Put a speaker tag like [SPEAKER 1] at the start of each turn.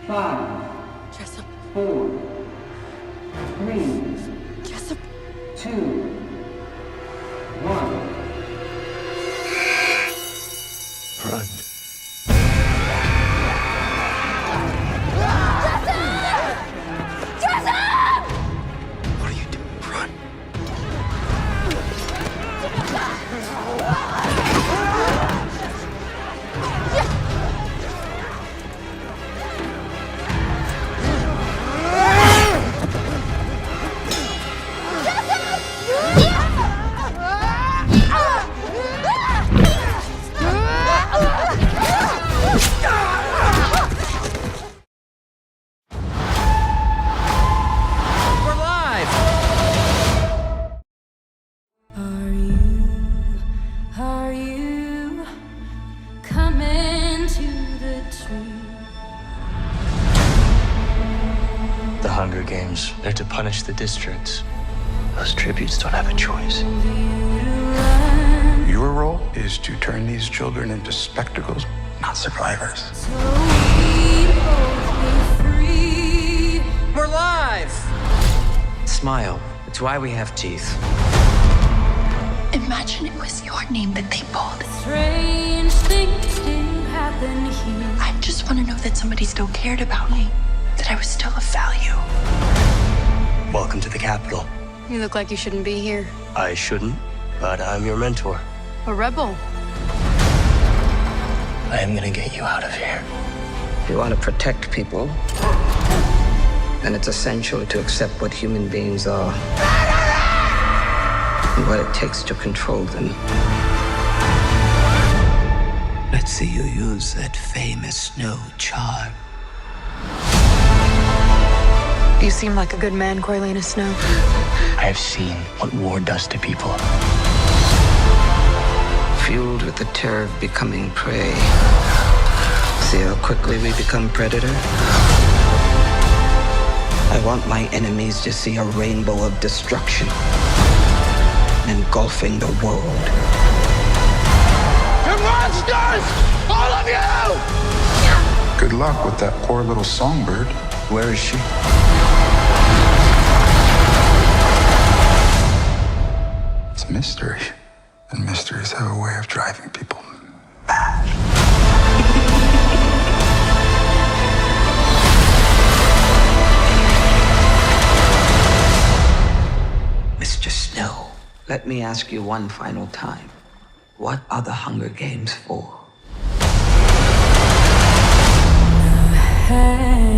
[SPEAKER 1] 5,
[SPEAKER 2] Jessup.
[SPEAKER 1] 4, 3,
[SPEAKER 2] Jessup.
[SPEAKER 1] 2, 1.
[SPEAKER 3] Run. What are you doing? Run.
[SPEAKER 4] We're live!
[SPEAKER 5] Are you coming to the tree?
[SPEAKER 3] The Hunger Games, they're to punish the districts. Those tributes don't have a choice.
[SPEAKER 6] Your role is to turn these children into spectacles, not survivors.
[SPEAKER 5] So we both be free.
[SPEAKER 4] We're live! Smile. It's why we have teeth.
[SPEAKER 2] Imagine it was your name that they pulled.
[SPEAKER 5] Strange things do happen here.
[SPEAKER 2] I just want to know that somebody still cared about me, that I was still of value.
[SPEAKER 3] Welcome to the Capitol.
[SPEAKER 2] You look like you shouldn't be here.
[SPEAKER 3] I shouldn't, but I'm your mentor.
[SPEAKER 2] A rebel.
[SPEAKER 3] I am gonna get you out of here.
[SPEAKER 7] If you want to protect people, then it's essential to accept what human beings are and what it takes to control them. Let's see you use that famous snow charm.
[SPEAKER 2] You seem like a good man, Coriolanus Snow.
[SPEAKER 3] I have seen what war does to people.
[SPEAKER 7] Fueled with the terror of becoming prey. See how quickly we become predator? I want my enemies to see a rainbow of destruction engulfing the world.
[SPEAKER 6] You're monsters! All of you! Good luck with that poor little songbird.
[SPEAKER 3] Where is she?
[SPEAKER 6] It's a mystery. And mysteries have a way of driving people mad.
[SPEAKER 7] Mr. Snow, let me ask you one final time. What are the Hunger Games for?
[SPEAKER 5] Hey.